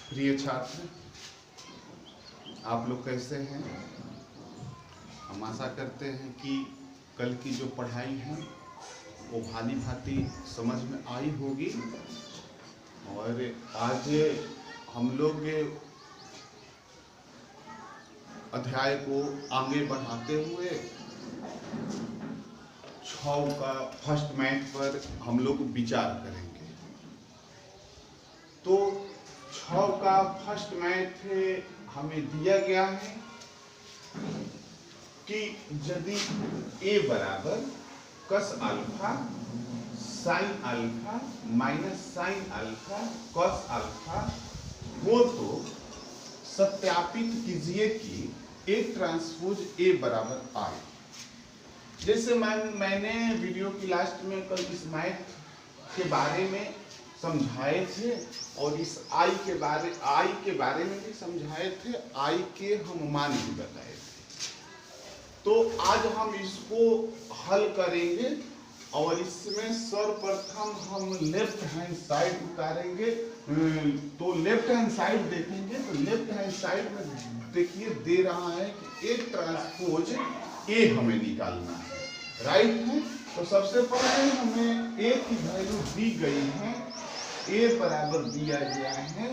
प्रिय छात्र, आप लोग कैसे हैं? हम आशा करते हैं कि कल की जो पढ़ाई है वो भाली भांति समझ में आई होगी। और आज हम लोग अध्याय को आगे बढ़ाते हुए 6 का फर्स्ट मैथ पर हम लोग विचार करेंगे। तो 6 का फर्स्ट मैथ हमें दिया गया है कि यदि a बराबर cos alpha sine alpha minus sine alpha cos alpha हो तो सत्यापित कीजिए कि a ट्रांसपोज a बराबर I। जैसे मैंने वीडियो की लास्ट में कल इस मैथ के बारे में समझाए थे और इस I के बारे में भी समझाए थे, I के हम मान भी बताए थे। तो आज हम इसको हल करेंगे और इसमें सर्वप्रथम हम लेफ्ट हैंड साइड उतारेंगे। तो लेफ्ट हैंड साइड देखेंगे तो लेफ्ट हैंड साइड में देखिए दे रहा है कि A ट्रांसपोज A हमें निकालना है, राइट है। तो सबसे पहले हमें A की वैल्यू दी गई है, A बराबर दिया गया है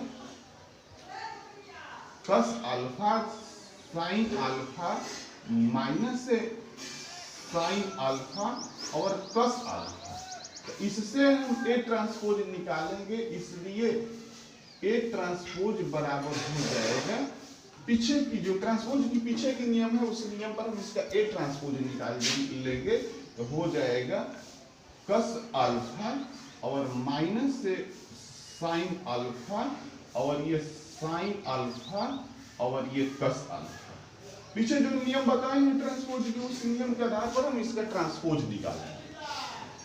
cos alpha sine alpha minus sine alpha और कस अल्फा। तो इससे हम A ट्रांसपोज निकालेंगे, इसलिए A ट्रांसपोज बराबर हो जाएगा पीछे की जो ट्रांसपोज की पीछे की नियम है उस नियम पर हम इसका A ट्रांसपोज निकाल लेंगे। तो हो जाएगा कस अल्फा और माइनस से साइन अल्फा और ये साइन अल्फा और ये कस अल्फा। पीछे जो नियम बताए हैं ट्रांसपोज के उस नियम के आधार पर हम इसका ट्रांसपोज निकालेंगे।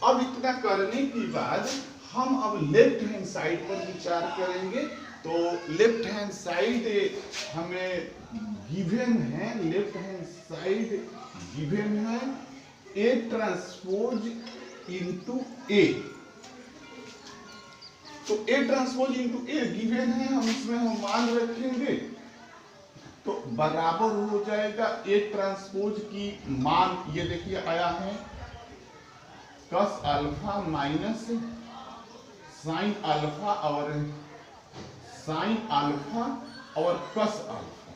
अब इतना करने के बाद हम अब लेफ्ट हैंड साइड पर विचार करेंगे। तो लेफ्ट हैंड साइड हमें गिवन है, लेफ्ट हैंड साइड गिवन है A ट्रांसपोज इनटू A। तो A transpose into A given है, हम इसमें हम मान रखेंगे तो बराबर हो जाएगा A ट्रांसपोज की मान ये देखिए आया है cos alpha minus sine alpha और साइन अल्फा और कस अल्फा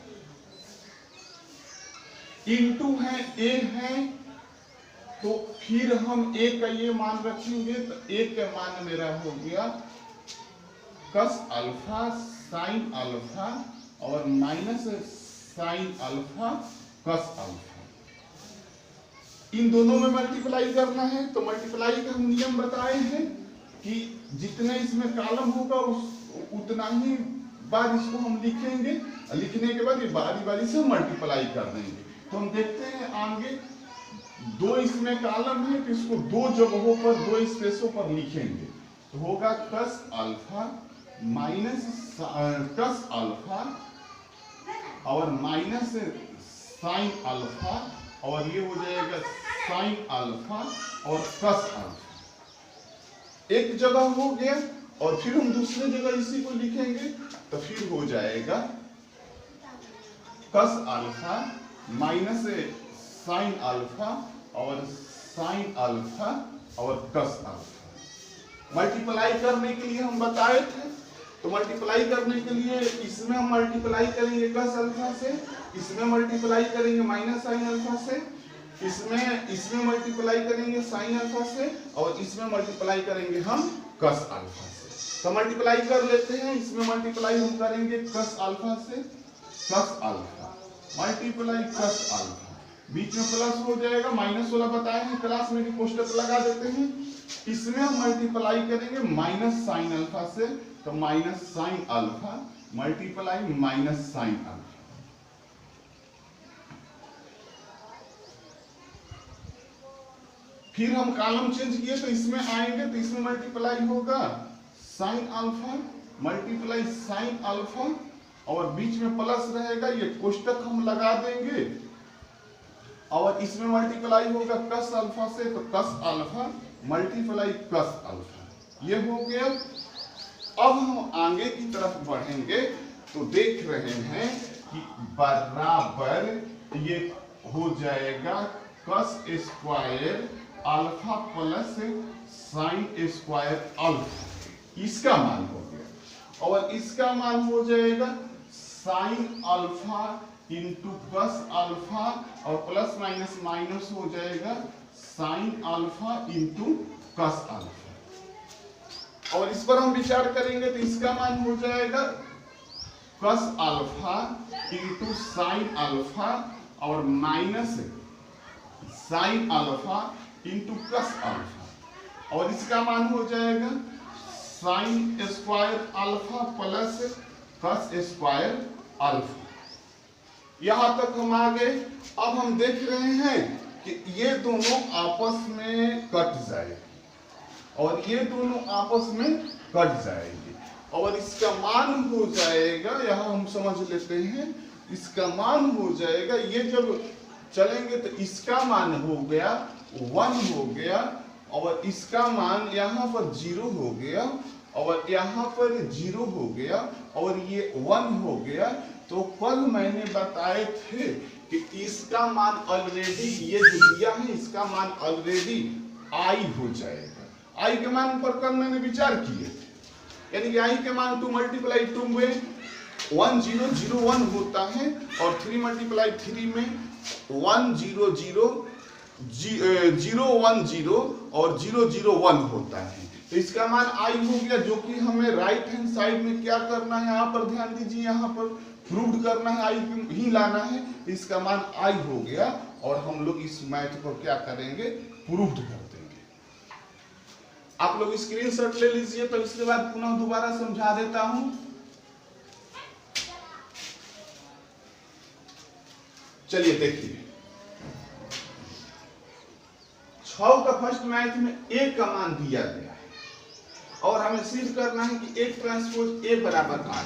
इनटू है A है। तो फिर हम A का ये मान रखेंगे तो A का मान मेरा हो गया कस अल्फा साइन अल्फा और minus sine alpha cos alpha. इन दोनों में मल्टीप्लाई करना है। तो मल्टीप्लाई का हम नियम बताए हैं कि जितने इसमें कॉलम होगा उतना ही बार इसको हम लिखेंगे, लिखने के बाद ये बारी बारी से मल्टीप्लाई कर देंगे। तो हम देखते हैं आगे 2 इसमें कॉलम है तो इसको 2 जगहों पर 2 स्पेसों पर लिखेंगे। तो होगा cos alpha minus cos alpha और माइनस साइन अल्फा और ये हो जाएगा साइन अल्फा और कस अल्फा। एक जगह हो गया और फिर हम दूसरे जगह इसी को लिखेंगे तो फिर हो जाएगा cos alpha minus sine alpha और साइन अल्फा और कस अल्फा। मल्टीप्लाई करने के लिए हम बताए थे। तो मल्टीप्लाई करने के लिए इसमें हम मल्टीप्लाई करेंगे कस अल्फा से, इसमें मल्टीप्लाई करेंगे माइनस साइन अल्फा से, इसमें मल्टीप्लाई करेंगे साइन अल्फा से और इसमें मल्टीप्लाई करेंगे हम कस अल्फा से। तो मल्टीप्लाई कर लेते हैं। इसमें मल्टीप्लाई हम करेंगे कस अल्फा से cos alpha multiply cos alpha, बीच में प्लस हो जाएगा, माइनस वाला बताए हैं क्लास में भी कोष्टक लगा देते हैं। इसमें हम मल्टीप्लाई करेंगे माइनस साइन अल्फा से तो minus sine alpha multiply minus sine alpha. फिर हम कॉलम चेंज किए तो इसमें आएंगे तो इसमें मल्टीप्लाई होगा sine alpha multiply sign alpha और बीच में प्लस रहेगा, ये कोष्टक हम लगा देंगे और इसमें मल्टीप्लाई होगा कस अल्फा से तो cos alpha multiply cos alpha. ये हो गया। अब हम आगे की तरफ बढ़ेंगे तो देख रहे हैं कि बराबर ये हो जाएगा cos square alpha plus sine square alpha, इसका मान हो गया। और इसका मान हो जाएगा sine alpha into cos alpha, और प्लस माइनस माइनस हो जाएगा sine alpha into cos alpha. और इस पर हम विचार करेंगे तो इसका मान हो जाएगा cos alpha into sine alpha और minus sine alpha into cos alpha, और इसका मान हो जाएगा sine square alpha plus cos square alpha. यहां तक हम आ गए। अब हम देख रहे हैं कि ये दोनों आपस में कट जाएंगे और ये दोनों आपस में कट जाएंगे, और इसका मान हो जाएगा, यहां हम समझ लेते हैं, इसका मान हो जाएगा, ये जब चलेंगे तो इसका मान हो गया 1 हो गया, और इसका मान यहाँ पर 0 हो गया, और यहाँ पर 0 हो गया, और ये 1 हो गया। तो कल मैंने बताए थे कि इसका मान ऑलरेडी, ये जो दिया है इसका मान ऑलरेडी आई हो जाएगा। आई के मान पर कल मैंने विचार किए, यानी कि आई के मान 2 मल्टीप्लाई 2 में 1 0 0 1 होता है, और 3 मल्टीप्लाई 3 में 1 0 0 0 1 0 और 0 0 1 होता है। तो इसका मान आई हो गया, जो कि हमें राइट हैंड साइड में क्या करना है, यहाँ पर ध्यान दीजिए, यहाँ पर प्रूव करना है, आई ही लाना है। इसका मान आई हो गया, और हम लोग इस मैथ को क्या करेंगे, प्रूव कर देंगे। आप लोग स्क्रीनशॉट ले लीजिए, तो इसके बाद पुनः दोबारा समझा देता हूं। चलिए देखिए, 6 का फर्स्ट मैथ में ए का मान दिया गया है, और हमें सिद्ध करना है कि एक ट्रांसपोज ए बराबर आई।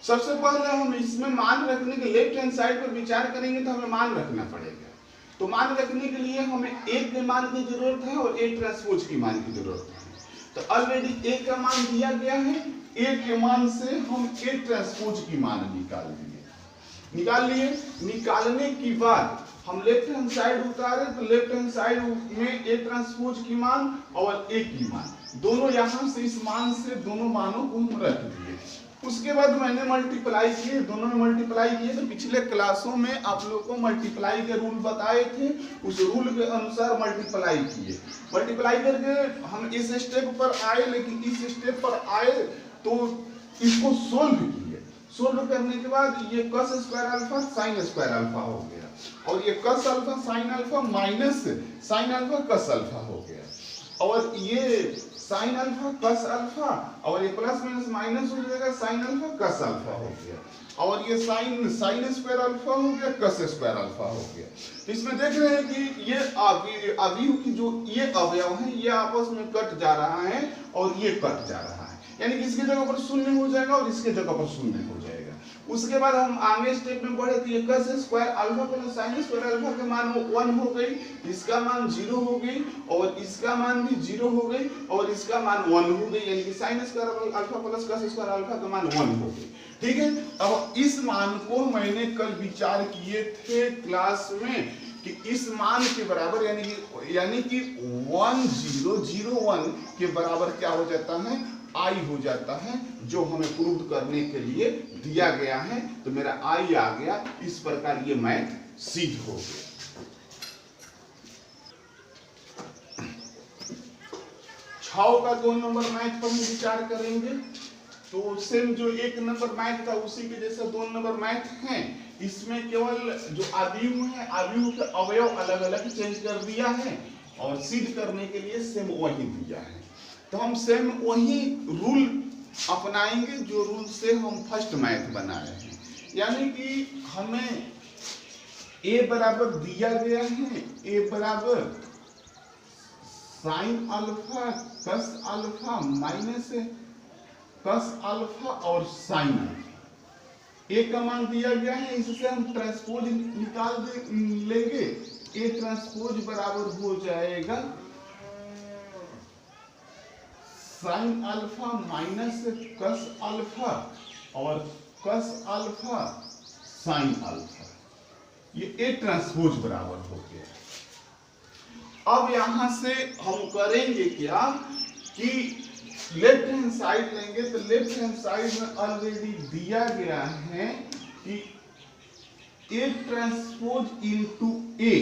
सबसे पहले हम इसमें मान रखने के लेफ्ट हैंड साइड पर विचार करेंगे, तो हमें मान रखना पड़ेगा। तो मान रखने के लिए हमें ए के मान की जरूरत है और ए ट्रांसपोज की मान की जरूरत है। तो ऑलरेडी ए का मान दिया गया है, ए के मान से हम ए ट्रांसपोज की मान निकाल लिए। निकालने की बाद हम लेफ्ट हैंड साइड उतारे, तो लेफ्ट हैंड साइड में ए ट्रांसपोज की मान और ए की मान, दोनों यहां से इस मान से दोनों मानों को हम रख दिए। उसके बाद मैंने मल्टीप्लाई किए, दोनों में मल्टीप्लाई किए। तो पिछले क्लासों में आप लोगों को मल्टीप्लाई के रूल बताए थे, उस रूल के अनुसार मल्टीप्लाई किए। मल्टीप्लाई करके हम इस स्टेप पर आए, लेकिन इस स्टेप पर आए तो इसको सोल्व किए। सोल्व करने के बाद ये cos square alpha sine square alpha हो गया, और ये cos alpha sine alpha minus sine alpha cos alpha हो गया, और ये साइन अल्फा कस अल्फा, और ये प्लस माइनस माइनस हो जाएगा साइन अल्फा कस अल्फा हो गया, और ये साइन स्क्वायर अल्फा हो गया कस स्क्वायर अल्फा हो गया। तो इसमें देख रहे हैं कि ये अवयव की जो ये अवयव है ये आपस में कट जा रहा है और ये कट जा रहा है, यानी कि इसकी जगह पर शून्य हो जाएगा और इसके जगह पर शून्य हो जाएगा। उसके बाद हम आगे स्टेप में बढ़े तो ये cos square alpha plus sine square alpha के मान 1 हो गई, इसका मान 0 हो गई, और इसका मान भी 0 हो गई, और इसका मान 1 हो गई, यानी कि sine square alpha plus cos square alpha का मान 1 हो गई। ठीक है, अब इस मान को मैंने कल विचार किए थे क्लास में कि इस मान के बराबर, यानी कि 1 0 0 1 के बराबर क्या हो जाता है, आई हो जाता है, जो हमें प्रूव करने के लिए दिया गया है। तो मेरा आई आ गया, इस प्रकार ये मैथ सिद्ध हो गया। 6 का 2 नंबर मैथ पर हम विचार करेंगे। तो सेम जो 1 नंबर मैथ था उसी के जैसा 2 नंबर मैथ है। इसमें केवल जो अवयव है, अवयव के अवयव अलग अलग चेंज कर दिया है, और सिद्ध करने के लिए सेम वही दिया है। तो हम सेम वही रूल अपनाएंगे जो रूल से हम फर्स्ट मैथ बनाए हैं, यानी कि हमें ए बराबर दिया गया है, ए बराबर sine alpha cos alpha minus cos alpha और साइन अल्फा। ए का मान दिया गया है, इससे हम ट्रांसपोज निकाल लेंगे। ए ट्रांसपोज बराबर हो जाएगा sine alpha minus cos alpha, और कस अल्फा साइन अल्फा, ये ए ट्रांसपोज बराबर हो गया। अब यहां से हम करेंगे क्या कि लेफ्ट हैंड साइड लेंगे, तो लेफ्ट हैंड साइड में ऑलरेडी दिया गया है कि ए ट्रांसपोज इनटू ए,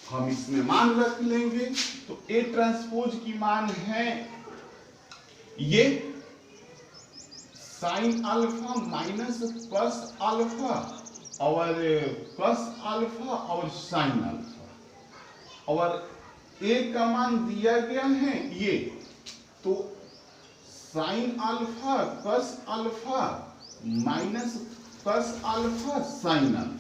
हम इसमें मान रख लेंगे। तो ए ट्रांसपोज की मान है ये sine alpha minus cos alpha और कस अल्फा और साइन अल्फा, और ए का मान दिया गया है ये, तो sine alpha cos alpha minus cos alpha sine alpha,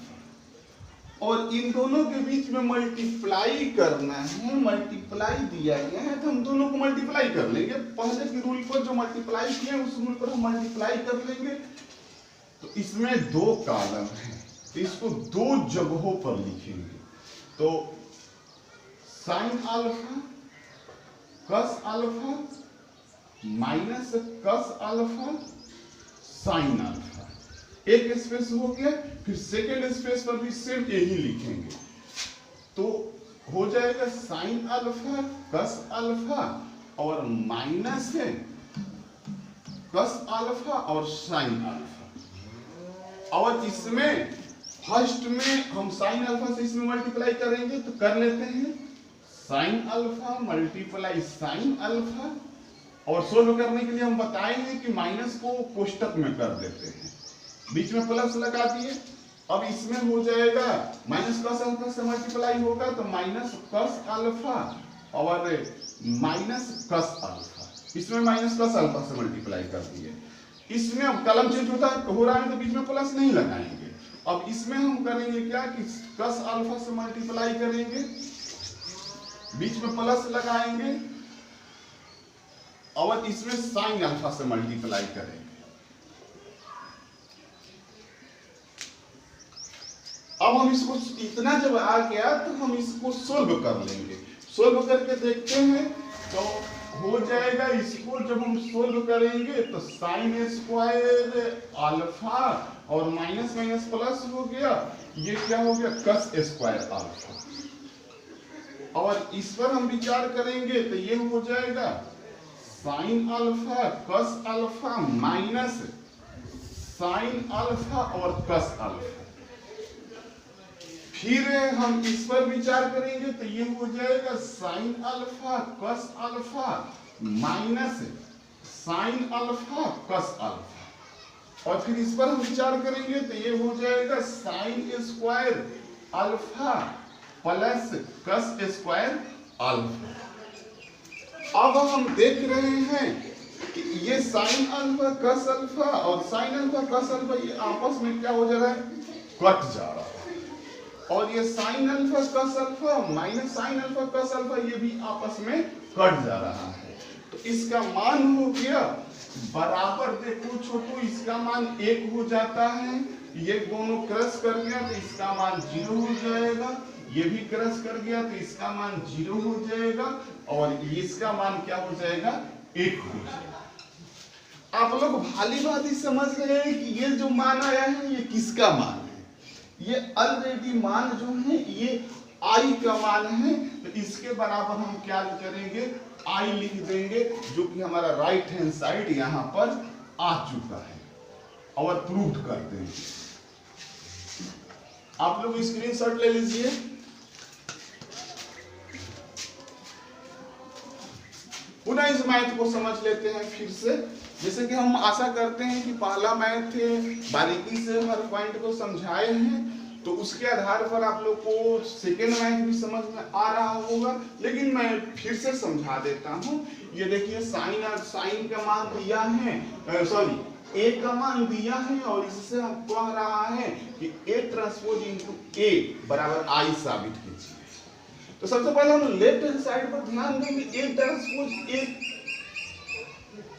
और इन दोनों के बीच में मल्टीप्लाई करना है। मल्टीप्लाई दिया गया है तो हम दोनों को मल्टीप्लाई कर लेंगे, पहले के रूल पर जो मल्टीप्लाई किया उस रूल पर हम मल्टीप्लाई कर लेंगे। तो इसमें दो कॉलम है तो इसको दो जगहों पर लिखेंगे। तो sine alpha cos alpha minus cos alpha sine alpha, एक स्पेस हो गया। फिर सेकेंड स्पेस पर भी सेम यही लिखेंगे, तो हो जाएगा साइन अल्फा कस अल्फा और माइनस है कस अल्फा और साइन अल्फा। और इसमें फर्स्ट में हम साइन अल्फा से इसमें मल्टीप्लाई करेंगे, तो कर लेते हैं sine alpha multiply sign alpha, और सोल्व करने के लिए हम बताए हैं कि माइनस को कोष्टक में कर देते हैं, बीच में प्लस लगा दिए। अब इसमें हो जाएगा माइनस कस अल्फा से मल्टीप्लाई होगा तो माइनस कस अल्फा और माइनस कस अल्फा, इसमें माइनस कस अल्फा से मल्टीप्लाई कर दिए। इसमें अब कलम चेंज हो रहा है तो बीच में प्लस नहीं लगाएंगे। अब इसमें हम करेंगे क्या कि कस अल्फा से मल्टीप्लाई करेंगे, बीच में प्लस लगाएंगे, और इसमें साइन अल्फा से मल्टीप्लाई करेंगे। अब हम इसको इतना जब आ गया तो हम इसको सोल्व कर लेंगे। सोल्व करके देखते हैं तो हो जाएगा, इसको जब हम सोल्व करेंगे तो साइन स्क्वायर अल्फा और माइनस माइनस प्लस हो गया, ये क्या हो गया कस स्क्वायर अल्फा, और इस पर हम विचार करेंगे तो ये हो जाएगा sine alpha cos alpha minus sine alpha और कस अल्फा। फिर हम इस पर विचार करेंगे तो ये हो जाएगा sine alpha cos alpha minus sine alpha cos alpha, और फिर इस पर हम विचार करेंगे तो ये हो जाएगा sine square alpha plus cos square alpha. अब हम देख रहे हैं कि ये साइन अल्फा कस अल्फा और साइन अल्फा कस अल्फा ये आपस में क्या हो जा रहा है, कट जा रहा है, और ये sine alpha cos alpha minus sine alpha cos alpha ये भी आपस में कट जा रहा है। तो इसका मान हो गया बराबर, देखो छोटू इसका मान 1 हो जाता है, ये दोनों क्रॉस कर गया तो इसका मान 0 हो जाएगा, ये भी क्रॉस कर गया तो इसका मान 0 हो जाएगा, और इसका मान क्या हो जाएगा 1 हो जाएगा। आप लोग भाली भांति समझ रहे हैं कि ये जो मान आया है ये किसका मान है, ये ऑलरेडी मान जो है ये आई का मान है, तो इसके बराबर हम क्या करेंगे आई लिख देंगे, जो कि हमारा राइट हैंड साइड यहां पर आ चुका है, और प्रूव कर देंगे। आप लोग स्क्रीनशॉट ले लीजिए। पुनः इस मैथ को समझ लेते हैं फिर से, जैसे कि हम आशा करते हैं कि पहला मैथ बारीकी से हर पॉइंट को समझाए हैं, तो उसके आधार पर आप लोग को सेकेंड मैथ भी समझ में आ रहा होगा, लेकिन मैं फिर से समझा देता हूं। ये देखिए साइन और साइन का मान दिया है, सॉरी ए का मान दिया है, और इससे हम कह रहा है कि ए ट्रांसपोज इनटू ए बराबर आई साबित कीजिए। तो सबसे पहले हम लेफ्ट हैंड साइड पर ध्यान देंगे, A transpose A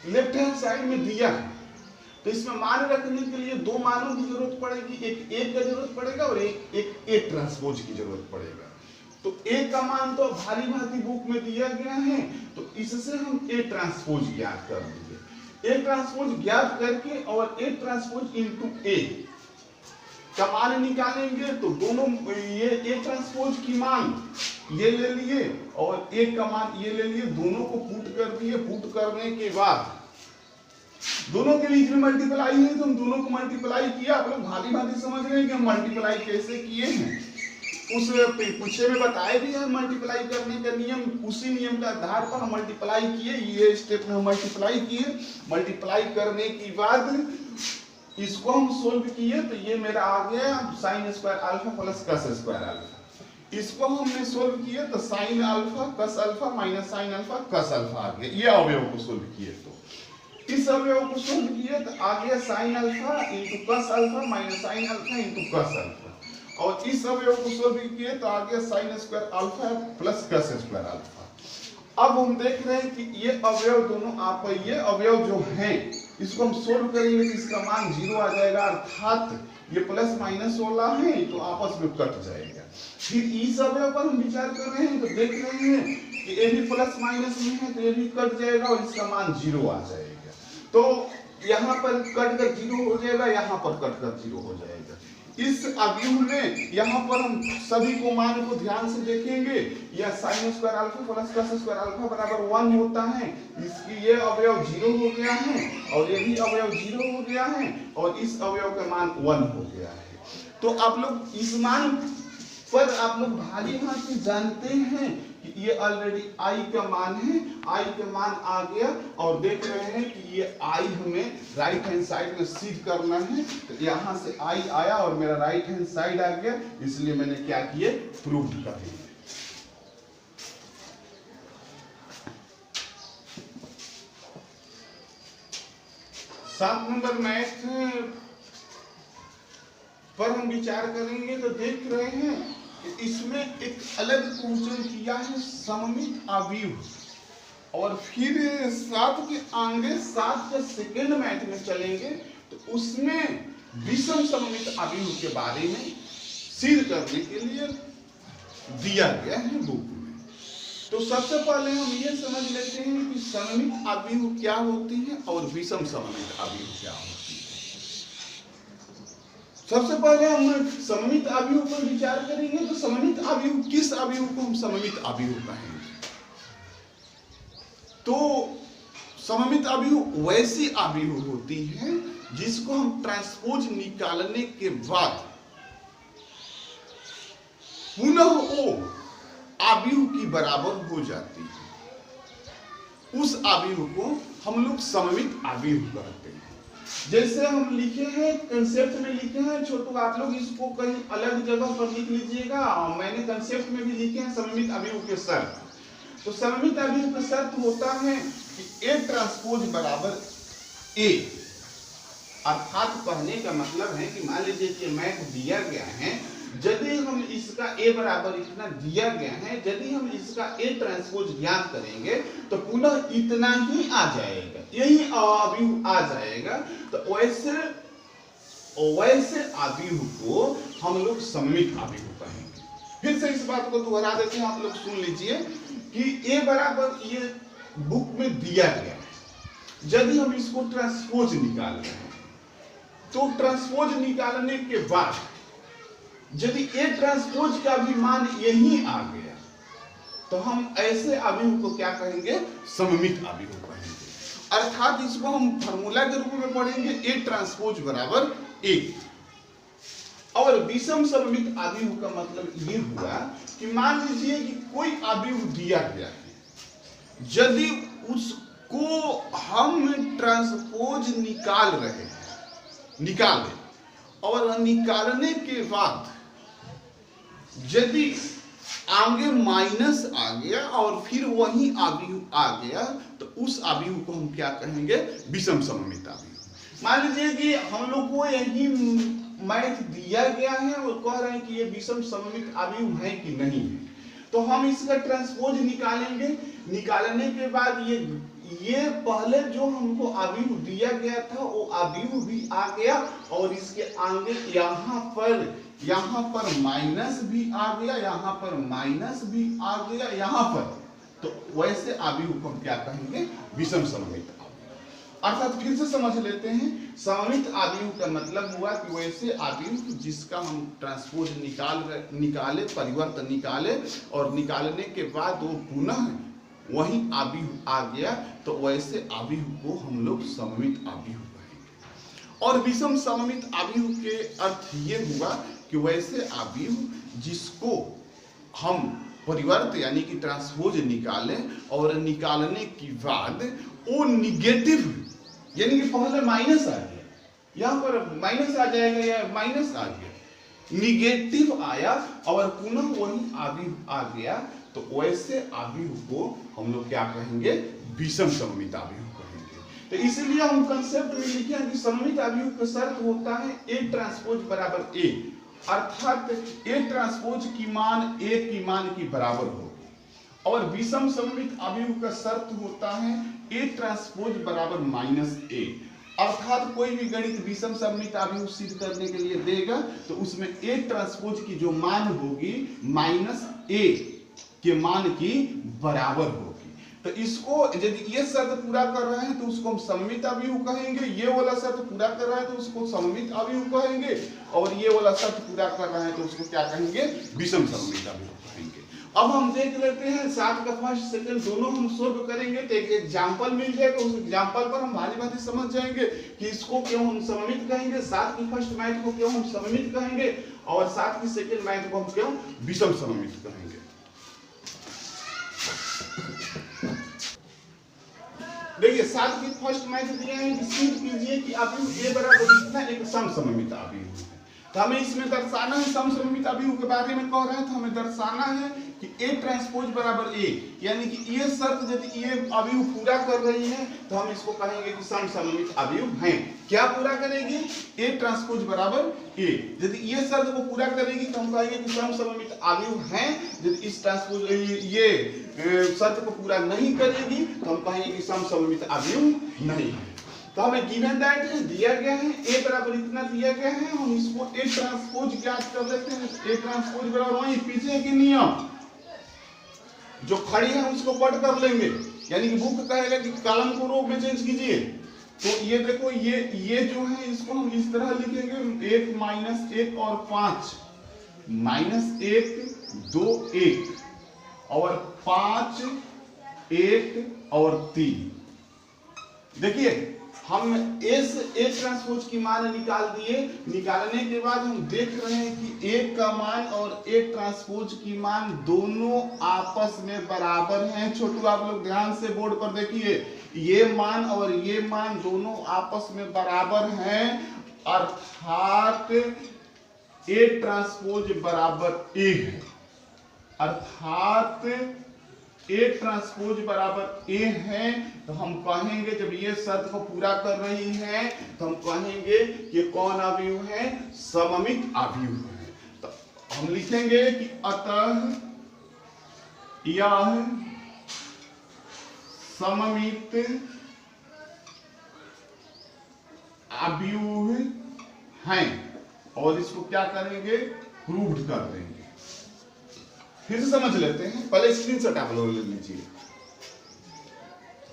left hand side में दिया है, तो इसमें मान रखने के लिए दो मानों की जरूरत पड़ेगी, एक ए का जरूरत पड़ेगा और एक ए ट्रांसपोज की जरूरत पड़ेगा। तो ए का मान तो भारी भांति बुक में दिया गया है, तो इससे हम ए ट्रांसपोज ज्ञात कर देंगे। ए ट्रांसपोज ज्ञात करके और ए ट्रांसपोज इनटू ए का मान निकालेंगे तो दोनों ये ए ट्रांसपोज की मान ये ले लिए और ए का मान ये ले लिए, दोनों को पुट कर दिए। पुट करने के बाद दोनों के बीच में मल्टीप्लाई है तो हम दोनों को मल्टीप्लाई किया। आप लोग भांति भांति समझ रहे हैं कि हम मल्टीप्लाई कैसे किए हैं। उस पूछे में बताए भी है मल्टीप्लाई करने का नियम, उसी नियम के आधार पर हम मल्टीप्लाई किए। ये स्टेप में हम मल्टीप्लाई किए। मल्टीप्लाई करने के बाद इसको हम सोल्व किए तो ये मेरा आ गया sine square alpha plus cos square alpha. इसको हमने सोल्व किए तो sine alpha cos alpha minus sine alpha cos alpha आ गया। ये अवयव को सोल्व किए तो इस अवयव को सोल्व किए तो आ गया sine alpha into cos alpha minus sine alpha into cos alpha. और इस अवयव को सोल्व किए तो आ गया sine square alpha plus cos square alpha. अब हम देख रहे हैं कि ये अवयव दोनों आप ये अवयव जो हैं इसको हम सोल्व करेंगे तो इसका मान 0 आ जाएगा, अर्थात ये प्लस माइनस 16 है तो आपस में कट जाएगा। फिर इस अवयव पर हम विचार कर रहे हैं तो देख रहे हैं कि ये भी प्लस माइनस में है तो ये भी कट जाएगा और इसका मान 0 आ जाएगा। तो यहाँ पर कट कर 0 हो जाएगा, यहाँ पर कट कर 0 हो जाएगा। इस अवयव में यहाँ पर हम सभी को मान को ध्यान से देखेंगे। यह sine square alpha plus cos square alpha बराबर 1 होता है। इसकी ये अवयव 0 हो गया है और ये भी अवयव 0 हो गया है और इस अवयव का मान 1 हो गया है। तो आप लोग इस मान पर आप लोग भाली भांति जानते हैं कि ये ऑलरेडी i का मान है। i का मान आ गया और देख रहे हैं कि ये i हमें राइट हैंड साइड में सीध करना है। तो यहाँ से i आया और मेरा राइट हैंड साइड आ गया, इसलिए मैंने क्या किए प्रूव्ड कर दिया। 7 नंबर मैथ पर हम विचार करेंगे तो देख रहे हैं इसमें एक अलग क्वेश्चन किया है सममित अवयव। और फिर 7 के आगे 7 के सेकेंड मैथ में चलेंगे तो उसमें विषम सममित अवयव के बारे में सिद्ध करने के लिए दिया गया है बुक में। तो सबसे पहले हम ये समझ लेते हैं कि सममित अवयव क्या होती है और विषम सममित अवयव क्या होती है। सबसे पहले हम सममित अवयव पर विचार करेंगे तो सममित अवयव किस अवयव को हम सममित अवयव कहेंगे। तो सममित अवयव वैसी अवयव होती है जिसको हम ट्रांसपोज निकालने के बाद पुनः वो अवयव की बराबर हो जाती है, उस अवयव को हम लोग सममित अवयव कहते हैं। जैसे हम लिखे हैं कंसेप्ट में लिखे हैं, छोटू आप लोग इसको कहीं अलग जगह पर लिख लीजिएगा। मैंने कंसेप्ट में भी लिखे हैं सममित अवयव के शर्त। तो सममित अवयव का शर्त होता है कि ए ट्रांसपोज बराबर ए, अर्थात कहने का मतलब है कि मान लीजिए कि मैथ दिया गया है, यदि हम इसका a बराबर इतना दिया गया है, यदि हम इसका a ट्रांसपोज ज्ञात करेंगे तो पुनः इतना ही आ जाएगा, यही अवयव आ जाएगा। तो वैसे अवयव को हम लोग सममित अवयव कहेंगे। फिर से इस बात को दोहरा देते हैं, आप लोग सुन लीजिए कि a बराबर ये बुक में दिया गया है, यदि हम इसको ट्रांसपोज निकाल रहे हैं तो ट्रांसपोज निकालने के बाद यदि ए ट्रांसपोज का भी मान यही आ गया तो हम ऐसे अवयव को क्या कहेंगे, सममित अवयव कहेंगे। अर्थात इसको हम फार्मूला के रूप में पढ़ेंगे ए ट्रांसपोज बराबर ए। और विषम सममित अवयव का मतलब ये हुआ कि मान लीजिए कि कोई अवयव दिया गया है, यदि उसको हम ट्रांसपोज निकाल रहे हैं, निकालें और निकालने के बाद यदि आगे माइनस आ गया और फिर वही अवयव आ गया तो उस अवयव को हम क्या कहेंगे, विषम सममित अवयव। मान लीजिए कि हम लोग को यही मैथ दिया गया है और कह रहे हैं कि ये विषम सममित अवयव है कि नहीं है, तो हम इसका ट्रांसपोज निकालेंगे। निकालने के बाद ये पहले जो हमको अवयव दिया गया था वो अवयव भी आ गया और इसके आगे यहाँ पर माइनस भी आ गया, यहाँ पर माइनस भी आ गया, यहाँ पर, तो वैसे अवयव को हम क्या कहेंगे, विषम सममित अवयव। अर्थात फिर से समझ लेते हैं, सममित आव्यूह का मतलब हुआ कि वैसे आव्यूह जिसका हम ट्रांसपोज निकाले, परिवर्तन निकाले और निकालने के बाद वो पुनः वही आव्यूह आ गया, तो वैसे आव्यूह को हम लोग सममित आव्यूह कहेंगे। और विषम सममित आव्यूह के अर्थ ये हुआ कि वैसे आव्यूह जिसको हम परिवर्त यानी कि ट्रांसपोज निकाले और निकालने के बाद वो निगेटिव यानी कि पहले माइनस आ गया, यहाँ पर माइनस आ जाएगा या माइनस आ गया, निगेटिव आया और पुनः वही आव्यूह आ गया, तो वैसे आव्यूह को हम लोग क्या कहेंगे, विषम सममित आव्यूह कहेंगे। तो इसीलिए हम कंसेप्ट में लिखे हैं कि सममित आव्यूह का शर्त होता है ए ट्रांसपोज बराबर ए, अर्थात ए ट्रांसपोज की मान ए की मान की बराबर होगी। और विषम सममित आव्यूह का शर्त होता है ए ट्रांसपोज बराबर माइनस ए, अर्थात कोई भी गणित विषम सममित आव्यूह सिद्ध करने के लिए देगा तो उसमें ए ट्रांसपोज की जो मान होगी माइनस ए के मान की बराबर होगी। तो इसको यदि ये शर्त पूरा कर रहे हैं तो उसको हम सममित आव्यूह कहेंगे, ये वाला शर्त पूरा कर रहा है तो उसको सममित आव्यूह कहेंगे, और ये वाला शर्त पूरा कर रहे हैं तो उसको क्या कहेंगे, विषम सममित आव्यूह कहेंगे। अब हम देख लेते हैं 7 का फर्स्ट सेकंड दोनों हम सोल्व करेंगे तो एक एग्जांपल मिल जाएगा, उस एग्जांपल पर हम भारी भारी समझ जाएंगे कि इसको क्यों हम सममित कहेंगे, 7 की फर्स्ट मैथ को क्यों हम सममित कहेंगे और 7 की सेकंड मैथ को हम क्यों विषम सममित कहेंगे। देखिए 7 की फर्स्ट मैथ दिया है कि सिद्ध कीजिए कि आव्यूह ए बराबर इतना एक समसममित आव्यूह है। तो हमें इसमें दर्शाना है, समसममित आव्यूह के बारे में कह रहे हैं तो हमें दर्शाना है कि ए ट्रांसपोज बराबर ए, यानी कि ये शर्त यदि ये आव्यूह पूरा कर रही है तो हम इसको कहेंगे कि समसममित आव्यूह हैं। क्या पूरा करेगी, ए ट्रांसपोज बराबर ए, यदि ये शर्त को पूरा करेगी तो हम कहेंगे कि समसममित आव्यूह हैं। यदि इस ट्रांसपोज ये शर्त को पूरा नहीं करेगी तो हम कहेंगे कि समसममित आव्यूह नहीं है। तो हमें गिवन दैट दिया गया है ए बराबर इतना दिया गया है, हम इसको ए ट्रांसपोज ज्ञात कर लेते हैं। ए ट्रांसपोज बराबर वही पीछे के नियम जो खड़ी है उसको पढ़ कर लेंगे, यानी कि बुक कहेगा कि कलम को रो में चेंज कीजिए, तो ये देखो ये जो है इसको हम इस तरह लिखेंगे 1 माइनस 1 और 5 माइनस 1 2 1 और 5 1 और 3। देखिए हम ए ट्रांसपोज की मान निकाल दिए, निकालने के बाद हम देख रहे हैं कि ए का मान और ए ट्रांसपोज की मान दोनों आपस में बराबर हैं। छोटू आप लोग ध्यान से बोर्ड पर देखिए, ये मान और ये मान दोनों आपस में बराबर हैं, अर्थात ए ट्रांसपोज बराबर ए है, अर्थात ए ट्रांसपोज बराबर ए है। तो हम कहेंगे जब ये शर्त को पूरा कर रही है तो हम कहेंगे कि कौन आव्यूह है, सममित आव्यूह है। तो हम लिखेंगे कि अतः यह सममित आव्यूह हैं, और इसको क्या करेंगे, प्रूव्ड कर देंगे। फिर से समझ लेते हैं, पहले स्क्रीनशॉट आप लोग ले लीजिए,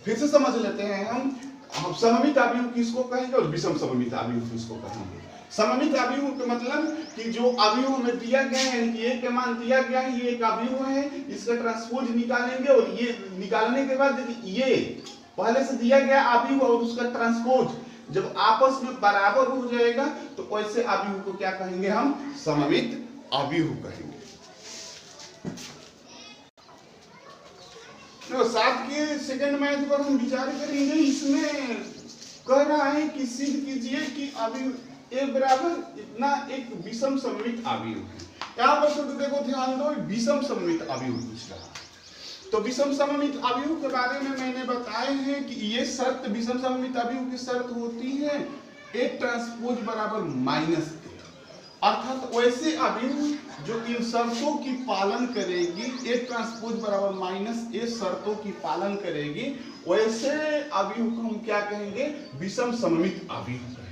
फिर से समझ लेते हैं हम सममित आव्यूह किसको कहेंगे और विषम सममित आव्यूह किसको कहेंगे। सममित आव्यूह का मतलब कि जो आव्यूह हमें दिया गया है, यानी कि ए का मान दिया गया है, ये एक आव्यूह है, इसका ट्रांसपोज निकालेंगे और ये निकालने के बाद यदि ये पहले से दिया गया आव्यूह और उसका ट्रांसपोज जब आपस में बराबर हो जाएगा तो वैसे आव्यूह को क्या कहेंगे, हम सममित आव्यूह कहेंगे। तो 7 के सेकंड मैथ पर हम विचार करेंगे। इसमें कह रहा है कि सिद्ध कीजिए कि आव्यूह ए बराबर इतना एक विषम सममित आव्यूह है। यहाँ पर तो देखो ध्यान दो, विषम सममित आव्यूह पूछ रहा है। तो विषम सममित आव्यूह के बारे में मैंने बताए हैं कि ये शर्त विषम सममित आव्यूह की शर्त होती है ए ट्रांसपोज बराबर माइनस ए, अर्थात वैसे आव्यूह जो इन शर्तों की पालन करेगी, ए ट्रांसपोज बराबर माइनस ए शर्तों की पालन करेगी, वैसे आव्यूह को हम क्या कहेंगे, विषम सममित आव्यूह कहेंगे।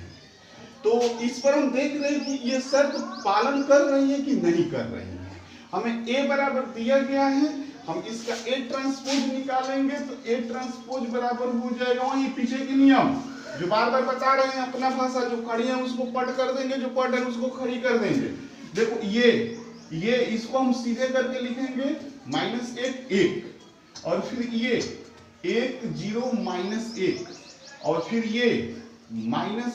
तो इस पर हम देख रहे हैं कि ये शर्त पालन कर रही है कि नहीं कर रही है। हमें ए बराबर दिया गया है, हम इसका ए ट्रांसपोज निकालेंगे तो ए ट्रांसपोज बराबर हो जाएगा वही पीछे के नियम जो बार बार बता रहे हैं अपना भाषा, जो खड़ी है उसको पट कर देंगे, जो पट है उसको खड़ी कर देंगे। देखो ये इसको हम सीधे करके लिखेंगे -1 1, और फिर ये 1 0 -1, और फिर ये -1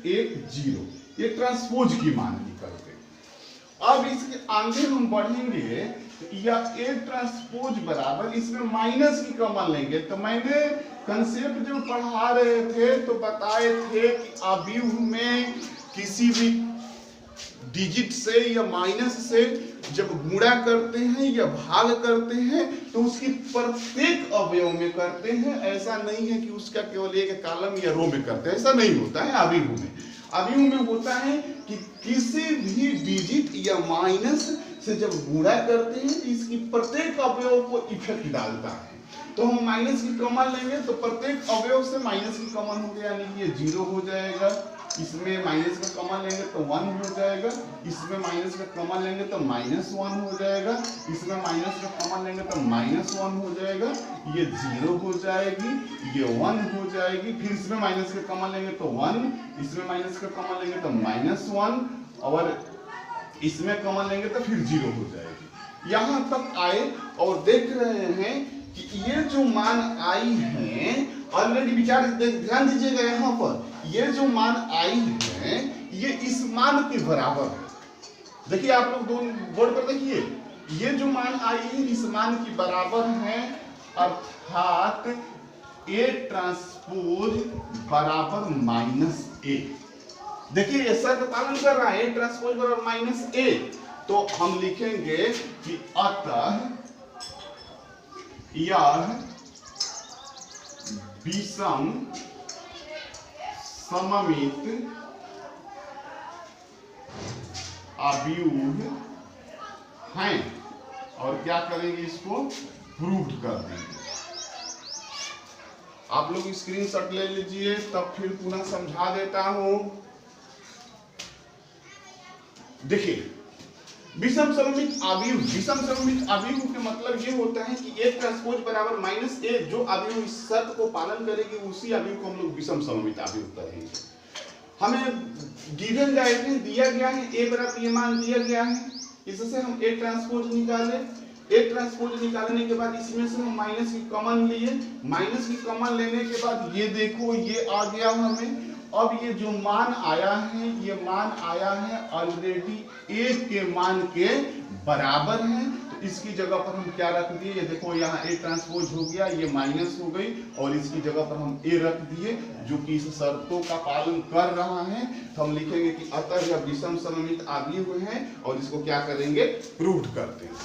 1 0, ये ट्रांसपोज की मान निकलते। अब इसके आगे हम बढ़ेंगे, या A ट्रांसपोज बराबर, इसमें माइनस की कॉमन लेंगे। तो मैंने कंसेप्ट जो पढ़ा रहे थे तो बताए थे कि अवयव में किसी भी डिजिट से या माइनस से जब गुणा करते हैं या भाग करते हैं तो उसकी प्रत्येक अवयव में करते हैं। ऐसा नहीं है कि उसका केवल एक कॉलम या रो में करते हैं, ऐसा नहीं होता है। अवयव में होता है कि किसी भी डिजिट या माइनस से जब गुणा करते हैं इसकी प्रत्येक अवयव को इफेक्ट डालता है। तो हम माइनस की कॉमन लेंगे तो प्रत्येक अवयव से माइनस की कॉमन हो गया, यानी कि ये 0 हो जाएगा। इसमें माइनस का कॉमन लेंगे तो 1 हो जाएगा। इसमें माइनस का कॉमन लेंगे तो -1 हो जाएगा। इसमें माइनस का कॉमन लेंगे तो -1 हो जाएगा। ये 0 हो जाएगी, ये 1 हो जाएगी। फिर इसमें माइनस का कॉमन लेंगे तो 1, इसमें माइनस का कॉमन लेंगे तो -1, और इसमें कॉमन लेंगे तो फिर 0 हो जाएगी। यहां तक आए और देख रहे हैं कि ये जो मान आई है, ऑलरेडी विचार ध्यान दीजिएगा, यहाँ पर ये जो मान आई है ये इस मान के बराबर है। देखिए आप लोग दोनों बोर्ड पर देखिए, ये जो मान आई है इस मान की बराबर है, अर्थात A ट्रांसपोज बराबर -A। देखिए ये शर्त पालन कर रहा है, A ट्रांसपोज बराबर -A। तो हम लिखेंगे कि अतः यह विषम सममित अवयव हैं, और क्या करेंगे, इसको प्रूव कर देंगे। आप लोग स्क्रीनशॉट ले लीजिए, तब फिर पुनः समझा देता हूं। देखिए विषम सममित अवयव के मतलब ये होता है कि A ट्रांसपोज बराबर -A, जो अवयव इस शर्त को पालन करेगी उसी अवयव को हम लोग विषम सममित अवयव कहेंगे। हमें गिवन गाइड दिया गया है, A बराबर ये मान दिया गया है, इससे हम A ट्रांसपोज निकाले। A ट्रांसपोज निकालने के बाद इसमें से हम माइनस की कॉमन लिए। माइनस की कॉमन लेने के बाद ये देखो ये आ गया हमें। अब ये जो मान आया है, ये मान आया है ऑलरेडी A के मान के बराबर है। तो इसकी जगह पर हम क्या रख दिए, ये देखो यहाँ A ट्रांसपोज हो गया, ये माइनस हो गई, और इसकी जगह पर हम A रख दिए जो कि इस शर्तों का पालन कर रहा है। तो हम लिखेंगे कि अतः यह विषम सममित अवयव है, और इसको क्या करेंगे, प्रूव करते हैं।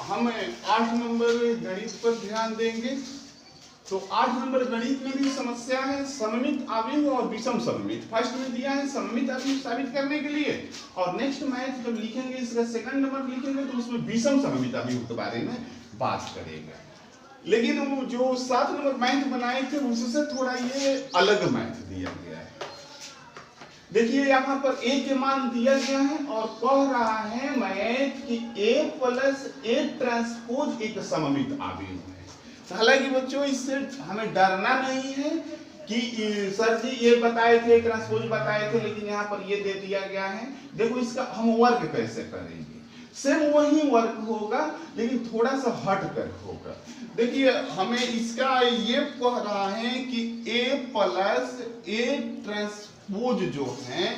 हम 8 नंबर गणित पर ध्यान देंगे। तो 8 नंबर गणित में भी समस्या है सममित अवयव और विषम सममित। फर्स्ट में दिया है सममित अवयव साबित करने के लिए, और नेक्स्ट मैथ जब लिखेंगे इसका सेकंड नंबर लिखेंगे तो उसमें विषम सममित अवयव के बारे में बात करेगा। लेकिन वो जो 7 नंबर मैथ बनाए थे उससे थोड़ा ये अलग मैथ दिया गया है। देखिए यहाँ पर A के मान दिया गया है और कह रहा है मैथ कि A प्लस A ट्रांसपोज एक सममित अवयव है। हालांकि बच्चों इससे हमें डरना नहीं है कि सर जी ये बताए थे, ट्रांसपोज बताए थे, लेकिन यहाँ पर ये दे दिया गया है। देखो इसका हम वर्क कैसे करेंगे, सेम वही वर्क होगा लेकिन थोड़ा सा हट कर होगा। देखिए हमें इसका ये कह रहा है कि A प्लस A ट्रांसपोज जो है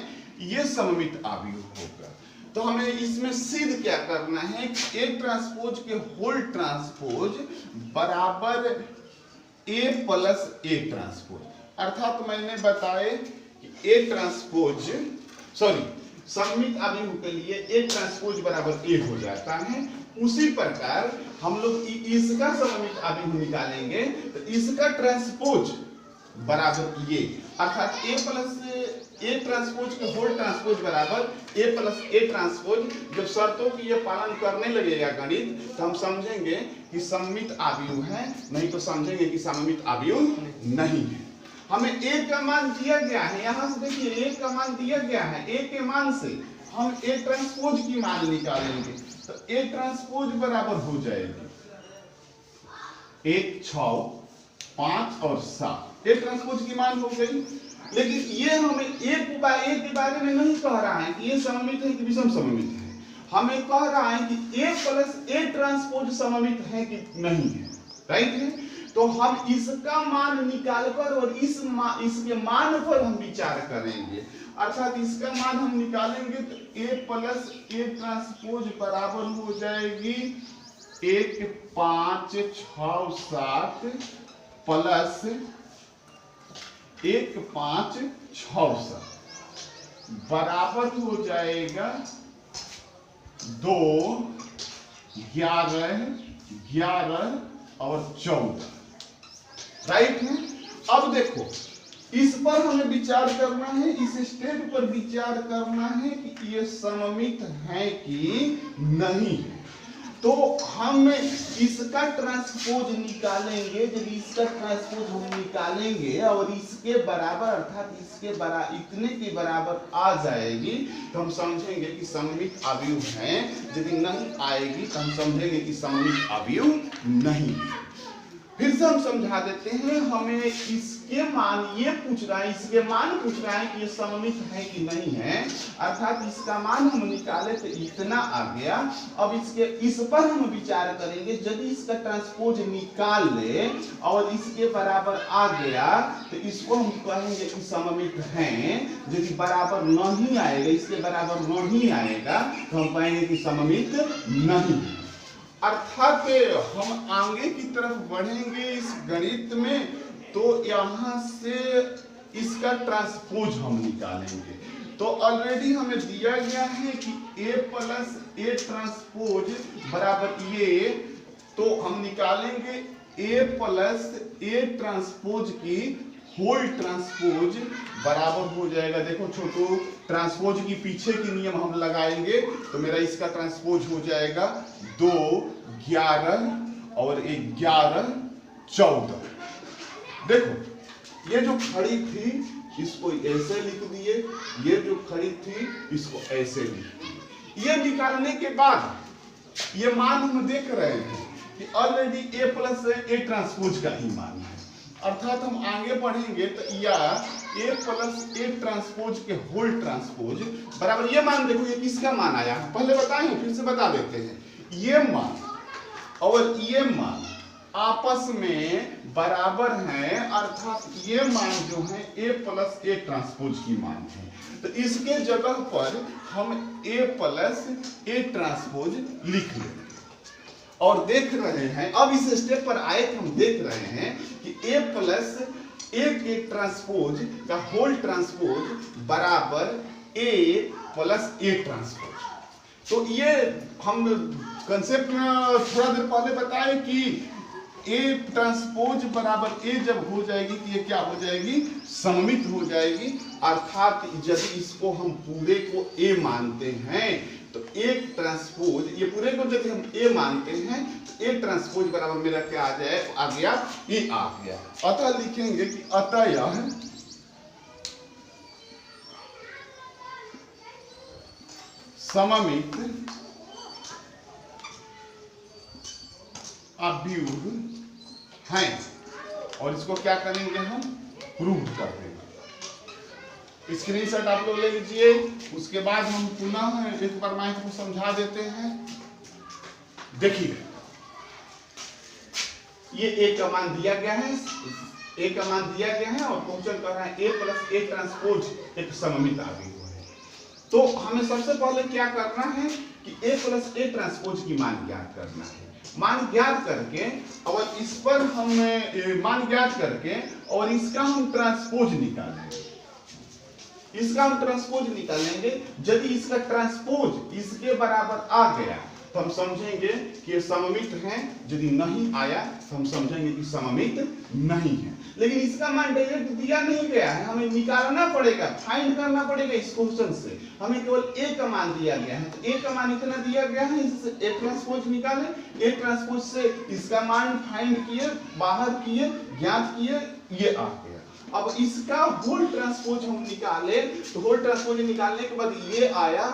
ये सममित अवयव होगा। तो हमें इसमें सिद्ध क्या करना है कि A ट्रांसपोज के होल ट्रांसपोज बराबर A प्लस A ट्रांसपोज, अर्थात मैंने बताए कि A ट्रांसपोज सममित अवयव के लिए A ट्रांसपोज बराबर A हो जाता है। उसी प्रकार हम लोग इसका सममित अवयव निकालेंगे तो इसका ट्रांसपोज बराबर ये, अर्थात A प्लस A ट्रांसपोज के होल ट्रांसपोज बराबर A प्लस A ट्रांसपोज। जब शर्तों की ये पालन करने लगेगा गणित तो हम समझेंगे कि सममित अवयव है, नहीं तो समझेंगे कि सममित अवयव नहीं है। हमें A का मान दिया गया है, यहाँ से देखिए A का मान दिया गया है। A के मान से हम A ट्रांसपोज की मान निकालेंगे तो A ट्रांसपोज बराबर हो जाएगी 1 6 5 और 7 ए ट्रांसपोज की मान हो गई। लेकिन ये हमें ए के बारे में नहीं कह रहा है कि ये सममित है कि विषम सममित है, हमें कह रहा है कि ए प्लस ए ट्रांसपोज सममित है कि नहीं है, राइट है। तो हम इसका मान निकालकर और इसके मान पर हम विचार करेंगे, अर्थात इसका मान हम निकालेंगे तो ए प्लस ए ट्रांसपोज बराबर हो जाएगी 1 5 6 7 प्लस 1 5 6 7 बराबर हो जाएगा 2 11 11 और 14, राइट है। अब देखो इस पर हमें विचार करना है, इस स्टेप पर विचार करना है कि ये सममित है कि नहीं है। तो हम इसका ट्रांसपोज निकालेंगे, जब इसका ट्रांसपोज हम निकालेंगे और इसके बराबर अर्थात इसके बराबर इतने के बराबर आ जाएगी तो हम समझेंगे कि सममित अवयव है, यदि नहीं आएगी तो हम समझेंगे कि सममित अवयव नहीं। फिर से हम समझा देते हैं, हमें इसके मान ये पूछ रहा है, इसके मान पूछ रहा है कि ये सममित है कि नहीं है, अर्थात इसका मान हम निकाले तो इतना आ गया। अब इस पर हम विचार करेंगे, यदि इसका ट्रांसपोज निकाल ले और इसके बराबर आ गया तो इसको हम कहेंगे कि सममित है। यदि बराबर नहीं आएगा, इसके बराबर नहीं आएगा तो हम कहेंगे कि सममित नहीं। अर्थात हम आगे की तरफ बढ़ेंगे इस गणित में तो यहाँ से इसका ट्रांसपोज हम निकालेंगे। तो ऑलरेडी हमें दिया गया है कि a प्लस ए ट्रांसपोज बराबर ये, तो हम निकालेंगे a प्लस ए ट्रांसपोज की होल ट्रांसपोज बराबर हो जाएगा, देखो छोटो ट्रांसपोज की पीछे की नियम हम लगाएंगे तो मेरा इसका ट्रांसपोज हो जाएगा 2 11 और 11 14। देखो ये जो खड़ी थी इसको ऐसे लिख दिए, ये जो खड़ी थी इसको ऐसे लिख दिए। ये निकालने के बाद ये मान हम देख रहे हैं कि already a plus A transpose का ही मान है, अर्थात हम आगे बढ़ेंगे तो या a प्लस ए ट्रांसपोज के होल ट्रांसपोज बराबर ये मान, देखो ये किसका मान आया पहले बताएं फिर से बता देते हैं। ये मान और ये मान आपस में बराबर हैं, अर्थात ये मान जो है a प्लस ए ट्रांसपोज की मान है, तो इसके जगह पर हम a प्लस ए ट्रांसपोज लिख लेंगे और देख रहे हैं। अब इस स्टेप पर आए तो हम देख रहे हैं कि a प्लस ए ट्रांसपोज का होल ट्रांसपोज बराबर a प्लस ए ट्रांसपोज। तो ये हम कंसेप्ट थोड़ा देर पहले बताए कि a ट्रांसपोज बराबर a जब हो जाएगी तो ये क्या हो जाएगी, सममित हो जाएगी। अर्थात यदि इसको हम पूरे को a मानते हैं तो एक ट्रांसपोज, ये पूरे को यदि हम a मानते हैं तो a ट्रांसपोज बराबर मेरा क्या आ जाए, आ गया a आ गया। अतः लिखेंगे कि अतः सममित अवयव हैं, और इसको क्या करेंगे हम प्रूव कर देंगे। स्क्रीनशॉट आप लोग ले लीजिए, उसके बाद हम पुनः एक बार मैं को समझा देते हैं। देखिए ये a का मान दिया गया है, a का मान दिया गया है और क्वेश्चन कर रहा है a प्लस ए ट्रांसपोज एक सममित अवयव है। तो हमें सबसे पहले क्या करना है कि a प्लस ए ट्रांसपोज की मान ज्ञात करना है। मान ज्ञात करके और इस पर हम मान ज्ञात करके और इसका हम ट्रांसपोज निकालेंगे, इसका हम ट्रांसपोज निकालेंगे। यदि इसका ट्रांसपोज इसके बराबर आ गया तो हम समझेंगे कि ये सममित है, यदि नहीं आया तो हम समझेंगे कि सममित नहीं है। लेकिन इसका मान डायरेक्ट दिया नहीं गया है, हमें निकालना पड़ेगा, फाइंड करना पड़ेगा इस क्वेश्चन से। हमें केवल a का मान दिया गया है, तो a का मान इतना दिया गया है, इससे a ट्रांसपोज निकाले, a ट्रांसपोज से इसका मान फाइंड किए, बाहर किए, ज्ञात किए, ये आ गया। अब इसका होल ट्रांसपोज हम निकाले तो होल ट्रांसपोज निकालने के बाद ये आया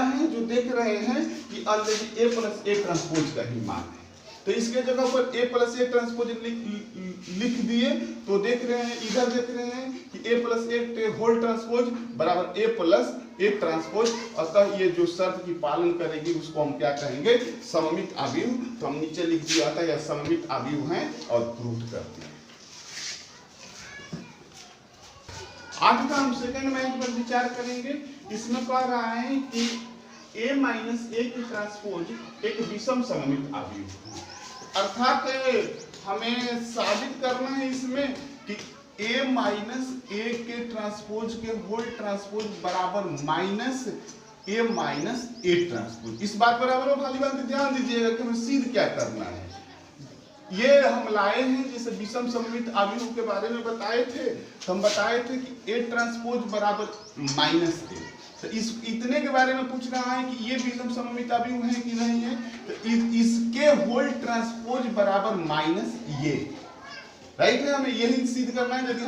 है जो देख रहे हैं कि already a plus A transpose का ही मान है। तो तो इसके जगह पर a प्लस ए ट्रांसपोज लिख दिए। तो देख रहे हैं, इधर देख रहे हैं कि a plus A whole transpose बराबर a प्लस ए ट्रांसपोज। अतः ये जो शर्त की पालन करेगी उसको हम क्या कहेंगे, सममित अवयव। तो हम नीचे लिख दिया था यह सममित अवयव है और प्रूव कर दिया। आगे का हम सेकंड मैच पर विचार करेंगे। इसमें कह रहा है कि a माइनस ए की ट्रांसपोज एक विषम सममित अवयव है। अर्थात हमें साबित करना है इसमें कि a माइनस ए के ट्रांसपोज के होल ट्रांसपोज बराबर minus A minus A transpose. इस बात पर आप खाली बात ध्यान दीजिएगा कि हमें सिद्ध क्या करना है। ये हम लाए हैं, जैसे विषम सममित अवयव के बारे में बताए थे, तो हम बताए थे कि ए ट्रांसपोज बराबर माइनस ए। तो इस इतने के बारे में पूछ रहा है कि ये विषम सममित अवयव है कि नहीं है। तो इसके होल ट्रांसपोज बराबर माइनस ये, राइट है। हमें यही सिद्ध करना है। यदि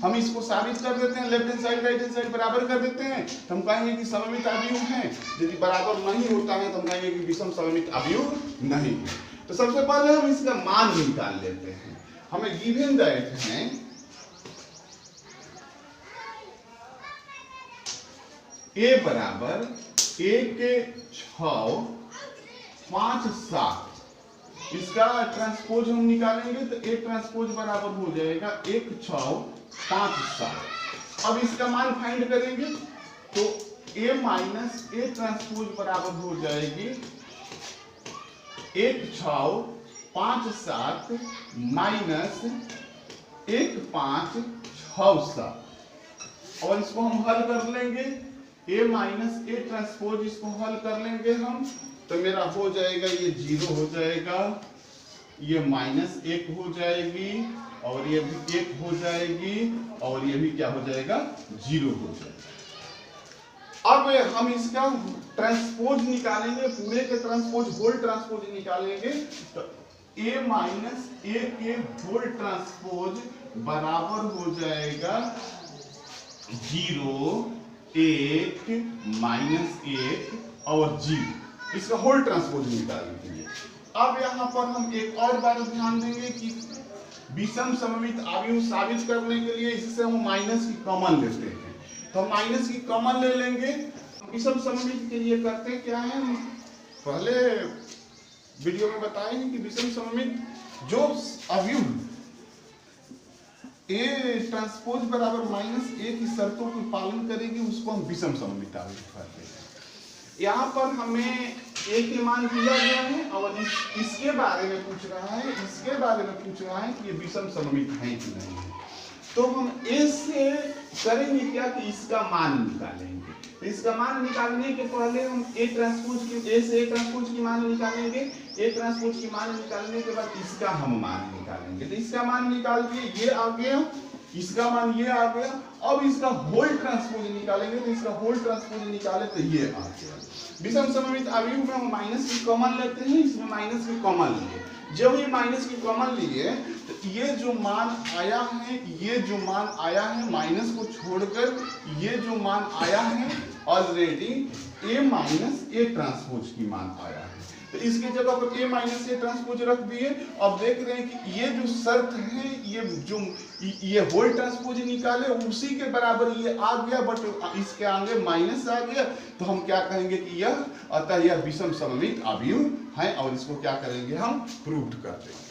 हम इसको साबित कर देते हैं, left hand side right hand side बराबर कर देते हैं, तो हम कहेंगे कि सममित अवयव है। यदि बराबर नहीं होता है तो हम कहेंगे कि विषम सममित अवयव नहीं है। तो सबसे पहले हम इसका मान निकाल लेते हैं। हमें गिवन दैट है a बराबर 1 6 5 7। इसका ट्रांसपोज हम निकालेंगे तो a ट्रांसपोज बराबर हो जाएगा 1 6 5 7। अब इसका मान फाइंड करेंगे तो a माइनस ए ट्रांसपोज बराबर हो जाएगी 1 6 5 7 माइनस 1 5 6 7। और इसको हम हल कर लेंगे, a माइनस ए ट्रांसपोज इसको हल कर लेंगे हम, तो मेरा हो जाएगा ये 0 हो जाएगा, ये माइनस 1 हो जाएगी, और ये भी 1 हो जाएगी, और ये भी क्या हो जाएगा 0 हो जाएगा। अब हम इसका ट्रांसपोज निकालेंगे, पूरे के ट्रांसपोज होल ट्रांसपोज निकालेंगे। तो a माइनस ए के होल ट्रांसपोज बराबर हो जाएगा 0 1 माइनस 1 और 0। इसका होल ट्रांसपोज निकालेंगे। अब यहाँ पर हम एक और बार ध्यान देंगे कि विषम सममित अवयव साबित करने के लिए इससे हम माइनस की कॉमन लेते हैं। तो हम माइनस की कॉमन ले लेंगे। विषम सममित के लिए करते हैं क्या है, पहले वीडियो में बताए हैं कि विषम सममित जो अवयव a ट्रांसपोज बराबर माइनस ए की शर्तों की पालन करेगी उसको हम विषम सममित अवयव कहते हैं। यहाँ पर हमें a के मान दिया गया है और इसके बारे में पूछ रहा है, इसके बारे में पूछ रहा है कि ये विषम सममित है कि नहीं है। तो हम a से करेंगे क्या कि इसका मान निकालेंगे। तो इसका मान निकालने के पहले हम a से a ट्रांसपोज की मान निकालेंगे। a ट्रांसपोज की मान निकालने के बाद इसका हम मान निकालेंगे। तो इसका मान निकाल दिए, ये आ गया, इसका मान ये आ गया। अब इसका होल ट्रांसपोज निकालेंगे। तो इसका होल ट्रांसपोज निकाले तो ये आ गया। विषम सममित अवयव में हम माइनस की कॉमन लेते हैं, इसमें माइनस की कॉमन लिए। जब ये माइनस की कॉमन लिए तो ये जो मान आया है, ये जो मान आया है माइनस को छोड़कर, ये जो मान आया है already a minus A transpose की मान आया है। तो इसके जगह पर a माइनस ए ट्रांसपोज रख दिए। अब देख रहे हैं कि ये जो शर्त है, ये होल ट्रांसपोज निकाले उसी के बराबर ये आ गया, बट इसके आगे माइनस आ गया। तो हम क्या कहेंगे कि यह, अतः यह विषम सममित अवयव है और इसको क्या करेंगे हम प्रूव कर देंगे।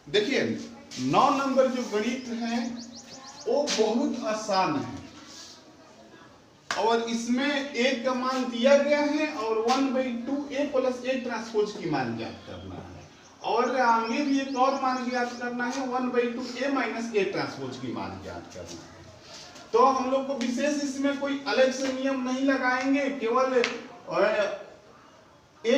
देखिए 9 नंबर जो गणित है वो बहुत आसान है और इसमें a का मान दिया गया है और 1/2 a प्लस ए ट्रांसपोज की मान ज्ञात करना है, और आगे भी एक और मान ज्ञात करना है 1/2 a माइनस ए ट्रांसपोज की मान ज्ञात करना है। तो हम लोग को विशेष इसमें कोई अलग से नियम नहीं लगाएंगे, केवल ए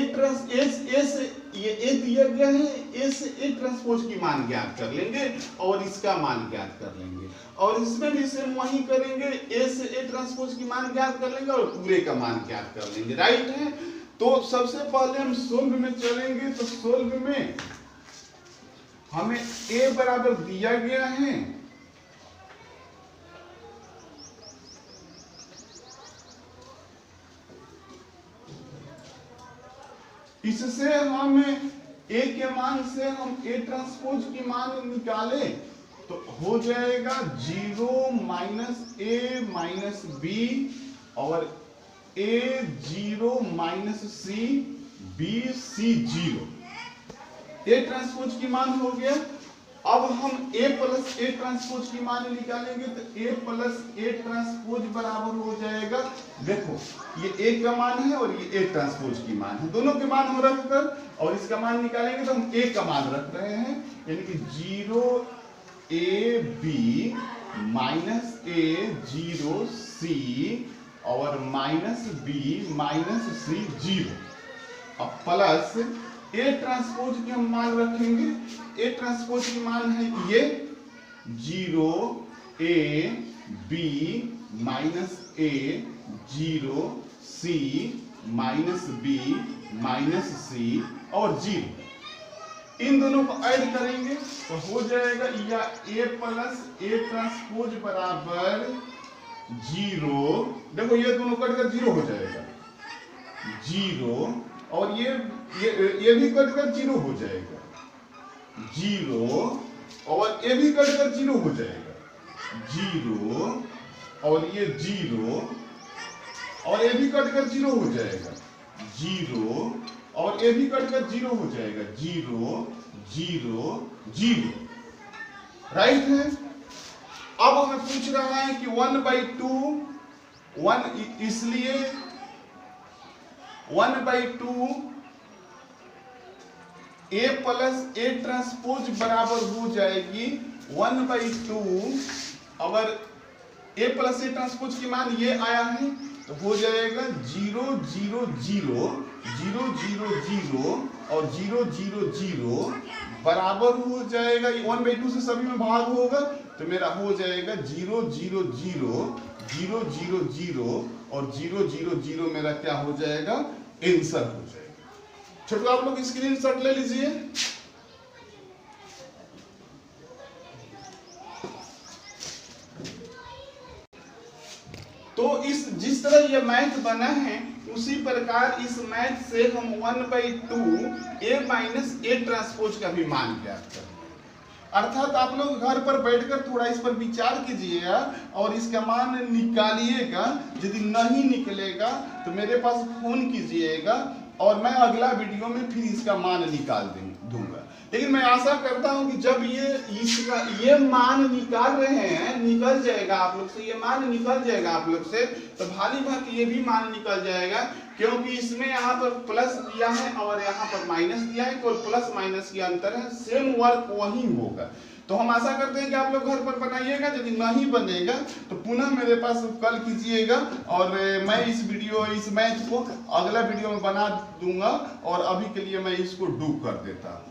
दिया गया है, ए से ए ट्रांसपोज की मान ज्ञात कर लेंगे और इसका मान ज्ञात कर लेंगे, और इसमें भी सेम वही करेंगे, ए से ए ट्रांसपोज की मान ज्ञात कर लेंगे और पूरे का मान ज्ञात कर लेंगे, राइट है। तो सबसे पहले हम सोल्व में चलेंगे। तो सोल्व में हमें ए बराबर दिया गया है, इससे हम ए के मान से हम ए ट्रांसपोज की मान निकाले तो हो जाएगा 0 माइनस ए माइनस बी और A 0 minus C B C 0। A transpose की मान हो गया। अब हम ए प्लस ए ट्रांसपोज की मान निकालेंगे तो ए प्लस ए ट्रांसपोज बराबर हो जाएगा, देखो ये ए का मान है और ये ए ट्रांसपोज की मान है, दोनों के मान हम रख कर और इसका मान निकालेंगे तो हम ए का मान रख रहे हैं, यानी कि 0 ए बी माइनस ए 0 सी और माइनस बी माइनस सी 0। अब प्लस ए ट्रांसपोज की हम मान रखेंगे, ए ट्रांसपोज की मान है ये 0 A B minus A 0 C minus B minus C और 0। इन दोनों को ऐड करेंगे तो हो जाएगा या ए प्लस ए ट्रांसपोज बराबर 0, देखो ये दोनों कटकर 0 हो जाएगा 0 और ये भी कटकर 0 हो जाएगा 0 और ये भी कटकर 0 हो जाएगा 0 और ये 0 और ये भी कटकर 0 हो जाएगा 0 और ये भी कटकर 0 हो जाएगा 0 0 0। राइट है। अब हमें पूछ रहा है कि 1/2 1 इसलिए 1/2 ए प्लस ए ट्रांसपोज बराबर हो जाएगी 1/2। अगर ए प्लस ए ट्रांसपोज की मान ये आया है तो हो जाएगा 0 0 0 0 0 0 और 0 0 0 बराबर हो जाएगा 1/2 से सभी में भाग होगा तो मेरा हो जाएगा 0 0 0 0 0 0 और 0 0 0 मेरा क्या हो जाएगा, आंसर हो जाएगा। छोटू आप लोग स्क्रीनशॉट ले लीजिए। तो इस जिस तरह ये मैथ बना है उसी प्रकार इस मैथ से हम 1/2 ए माइनस ए ट्रांसपोज का भी मान ज्ञात करें। अर्थात आप लोग घर पर बैठकर थोड़ा इस पर विचार कीजिएगा और इसका मान निकालिएगा। यदि नहीं निकलेगा तो मेरे पास फोन कीजिएगा और मैं अगला वीडियो में फिर इसका मान निकाल दूंगा। लेकिन मैं आशा करता हूं कि जब ये मान निकाल रहे हैं, निकल जाएगा आप लोग से, ये मान निकल जाएगा आप लोग से, तो भाली भांति ये भी मान निकल जाएगा, क्योंकि इसमें यहाँ पर प्लस दिया है और यहाँ पर माइनस दिया है, कोई प्लस माइनस की अंतर है, सेम वर्क वही होगा। तो हम आशा करते हैं कि आप लोग घर पर बनाइएगा। यदि नहीं बनेगा तो पुनः मेरे पास कल कीजिएगा और मैं इस मैथ को अगला वीडियो में बना दूंगा और अभी के लिए मैं इसको डू कर देता हूँ।